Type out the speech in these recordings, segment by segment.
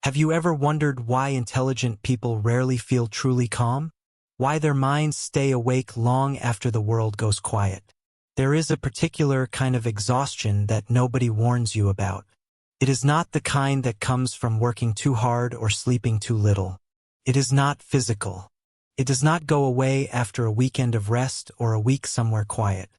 Have you ever wondered why intelligent people rarely feel truly calm? Why their minds stay awake long after the world goes quiet? There is a particular kind of exhaustion that nobody warns you about. It is not the kind that comes from working too hard or sleeping too little. It is not physical. It does not go away after a weekend of rest or a week somewhere quiet.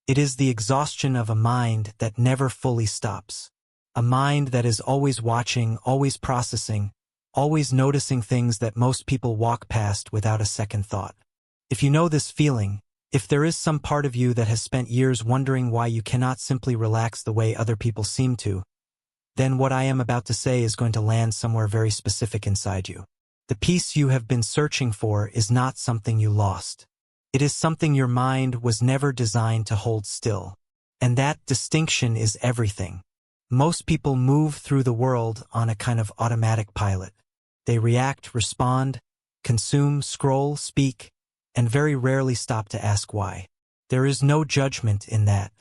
It is the exhaustion of a mind that never fully stops. A mind that is always watching, always processing, always noticing things that most people walk past without a second thought. If you know this feeling, if there is some part of you that has spent years wondering why you cannot simply relax the way other people seem to, then what I am about to say is going to land somewhere very specific inside you. The peace you have been searching for is not something you lost. It is something your mind was never designed to hold still. And that distinction is everything. Most people move through the world on a kind of automatic pilot. They react, respond, consume, scroll, speak, and very rarely stop to ask why. There is no judgment in that.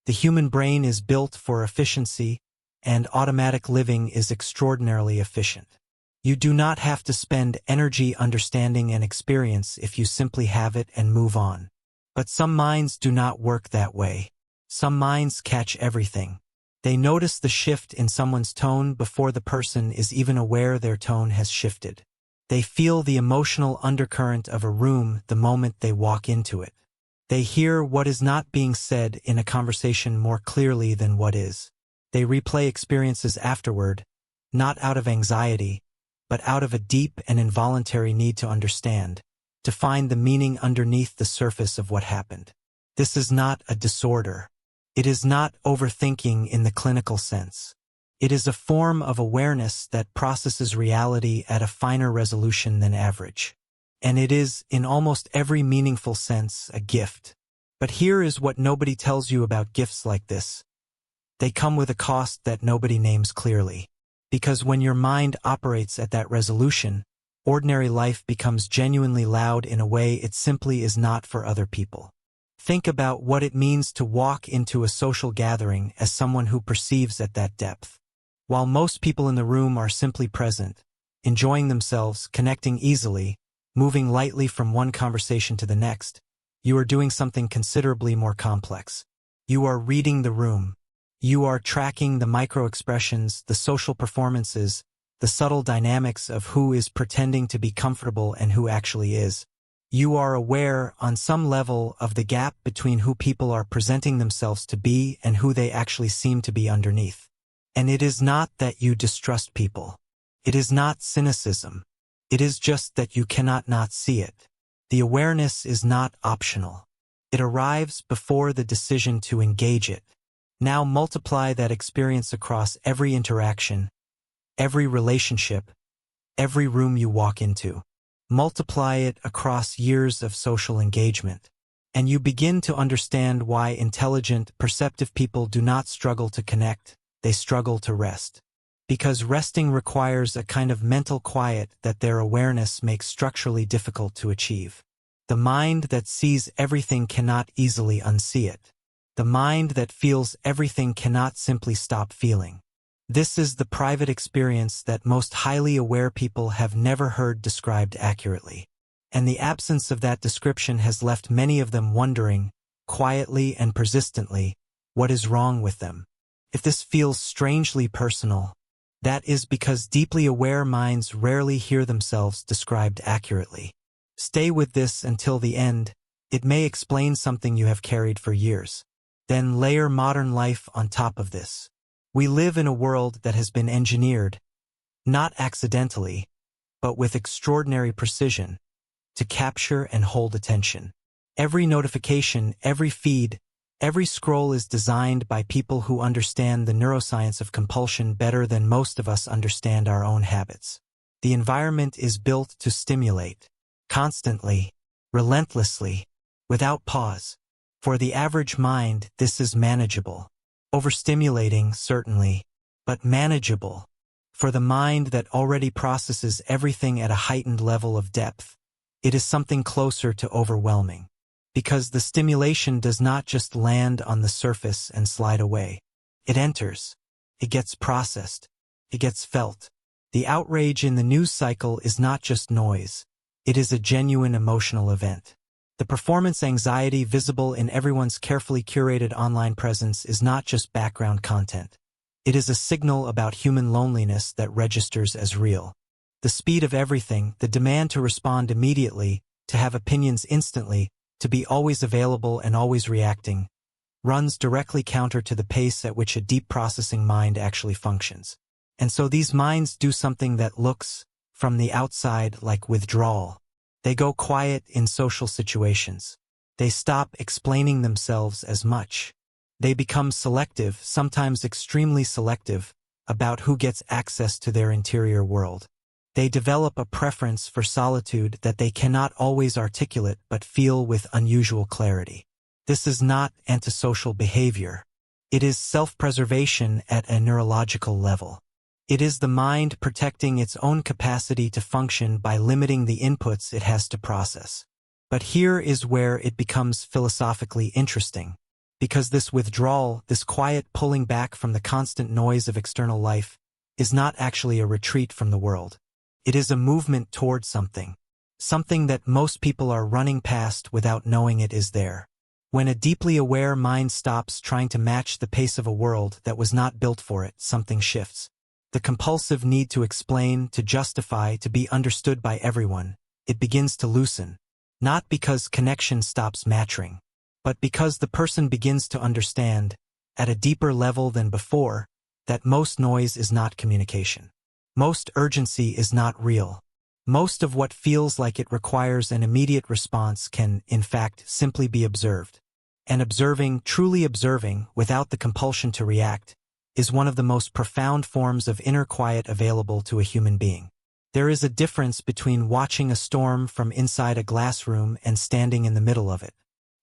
The human brain is built for efficiency, and automatic living is extraordinarily efficient. You do not have to spend energy understanding an experience if you simply have it and move on. But some minds do not work that way. Some minds catch everything. They notice the shift in someone's tone before the person is even aware their tone has shifted. They feel the emotional undercurrent of a room the moment they walk into it. They hear what is not being said in a conversation more clearly than what is. They replay experiences afterward, not out of anxiety, but out of a deep and involuntary need to understand, to find the meaning underneath the surface of what happened. This is not a disorder. It is not overthinking in the clinical sense. It is a form of awareness that processes reality at a finer resolution than average. And it is, in almost every meaningful sense, a gift. But here is what nobody tells you about gifts like this. They come with a cost that nobody names clearly. Because when your mind operates at that resolution, ordinary life becomes genuinely loud in a way it simply is not for other people. Think about what it means to walk into a social gathering as someone who perceives at that depth. While most people in the room are simply present, enjoying themselves, connecting easily, moving lightly from one conversation to the next, you are doing something considerably more complex. You are reading the room. You are tracking the micro-expressions, the social performances, the subtle dynamics of who is pretending to be comfortable and who actually is. You are aware, on some level, of the gap between who people are presenting themselves to be and who they actually seem to be underneath. And it is not that you distrust people. It is not cynicism. It is just that you cannot not see it. The awareness is not optional. It arrives before the decision to engage it. Now multiply that experience across every interaction, every relationship, every room you walk into. Multiply it across years of social engagement, and you begin to understand why intelligent, perceptive people do not struggle to connect, they struggle to rest. Because resting requires a kind of mental quiet that their awareness makes structurally difficult to achieve. The mind that sees everything cannot easily unsee it. The mind that feels everything cannot simply stop feeling. This is the private experience that most highly aware people have never heard described accurately. And the absence of that description has left many of them wondering, quietly and persistently, what is wrong with them. If this feels strangely personal, that is because deeply aware minds rarely hear themselves described accurately. Stay with this until the end. It may explain something you have carried for years. Then layer modern life on top of this. We live in a world that has been engineered, not accidentally, but with extraordinary precision, to capture and hold attention. Every notification, every feed, every scroll is designed by people who understand the neuroscience of compulsion better than most of us understand our own habits. The environment is built to stimulate, constantly, relentlessly, without pause. For the average mind, this is manageable. Overstimulating, certainly, but manageable. For the mind that already processes everything at a heightened level of depth, it is something closer to overwhelming. Because the stimulation does not just land on the surface and slide away. It enters. It gets processed. It gets felt. The outrage in the news cycle is not just noise. It is a genuine emotional event. The performance anxiety visible in everyone's carefully curated online presence is not just background content. It is a signal about human loneliness that registers as real. The speed of everything, the demand to respond immediately, to have opinions instantly, to be always available and always reacting, runs directly counter to the pace at which a deep processing mind actually functions. And so these minds do something that looks, from the outside, like withdrawal. They go quiet in social situations. They stop explaining themselves as much. They become selective, sometimes extremely selective, about who gets access to their interior world. They develop a preference for solitude that they cannot always articulate but feel with unusual clarity. This is not antisocial behavior. It is self-preservation at a neurological level. It is the mind protecting its own capacity to function by limiting the inputs it has to process. But here is where it becomes philosophically interesting. Because this withdrawal, this quiet pulling back from the constant noise of external life, is not actually a retreat from the world. It is a movement toward something. Something that most people are running past without knowing it is there. When a deeply aware mind stops trying to match the pace of a world that was not built for it, something shifts. The compulsive need to explain, to justify, to be understood by everyone, it begins to loosen. Not because connection stops mattering, but because the person begins to understand, at a deeper level than before, that most noise is not communication. Most urgency is not real. Most of what feels like it requires an immediate response can, in fact, simply be observed. And observing, truly observing, without the compulsion to react, is one of the most profound forms of inner quiet available to a human being. There is a difference between watching a storm from inside a glass room and standing in the middle of it.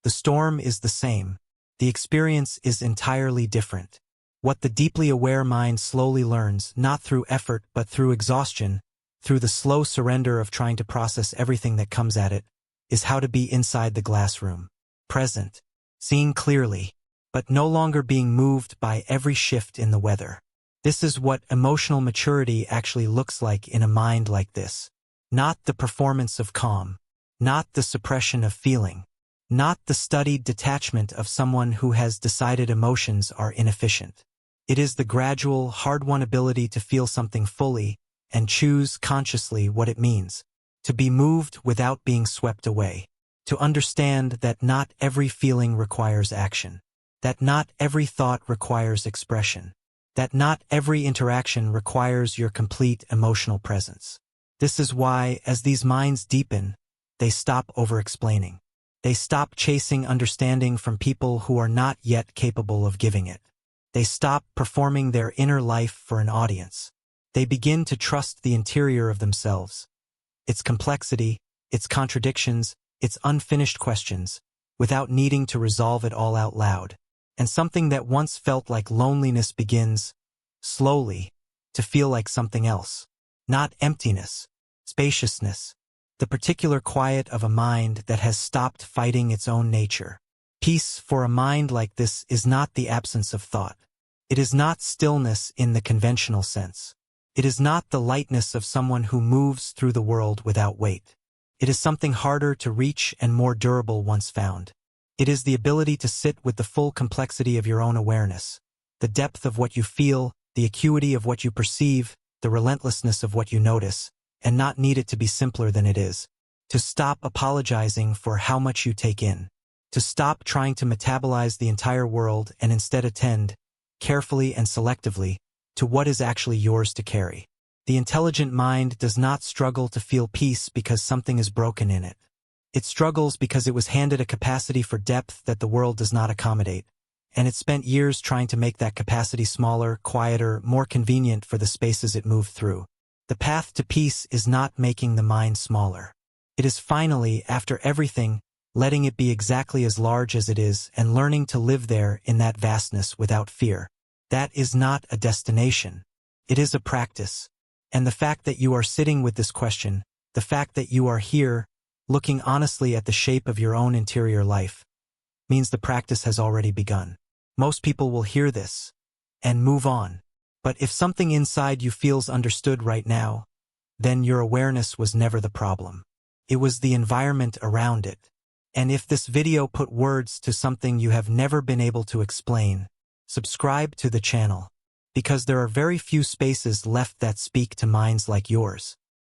The storm is the same. The experience is entirely different. What the deeply aware mind slowly learns, not through effort but through exhaustion, through the slow surrender of trying to process everything that comes at it, is how to be inside the glass room, present, seeing clearly, but no longer being moved by every shift in the weather. This is what emotional maturity actually looks like in a mind like this. Not the performance of calm, not the suppression of feeling, not the studied detachment of someone who has decided emotions are inefficient. It is the gradual, hard-won ability to feel something fully and choose consciously what it means, to be moved without being swept away, to understand that not every feeling requires action, that not every thought requires expression, that not every interaction requires your complete emotional presence. This is why, as these minds deepen, they stop over-explaining. They stop chasing understanding from people who are not yet capable of giving it. They stop performing their inner life for an audience. They begin to trust the interior of themselves, its complexity, its contradictions, its unfinished questions, without needing to resolve it all out loud. And something that once felt like loneliness begins, slowly, to feel like something else. Not emptiness, spaciousness, the particular quiet of a mind that has stopped fighting its own nature. Peace for a mind like this is not the absence of thought. It is not stillness in the conventional sense. It is not the lightness of someone who moves through the world without weight. It is something harder to reach and more durable once found. It is the ability to sit with the full complexity of your own awareness, the depth of what you feel, the acuity of what you perceive, the relentlessness of what you notice, and not need it to be simpler than it is. To stop apologizing for how much you take in. To stop trying to metabolize the entire world and instead attend, carefully and selectively, to what is actually yours to carry. The intelligent mind does not struggle to feel peace because something is broken in it. It struggles because it was handed a capacity for depth that the world does not accommodate, and it spent years trying to make that capacity smaller, quieter, more convenient for the spaces it moved through. The path to peace is not making the mind smaller. It is finally, after everything, letting it be exactly as large as it is and learning to live there in that vastness without fear. That is not a destination. It is a practice. And the fact that you are sitting with this question, the fact that you are here, looking honestly at the shape of your own interior life, means the practice has already begun. Most people will hear this and move on. But if something inside you feels understood right now, then your awareness was never the problem. It was the environment around it. And if this video put words to something you have never been able to explain, subscribe to the channel, because there are very few spaces left that speak to minds like yours.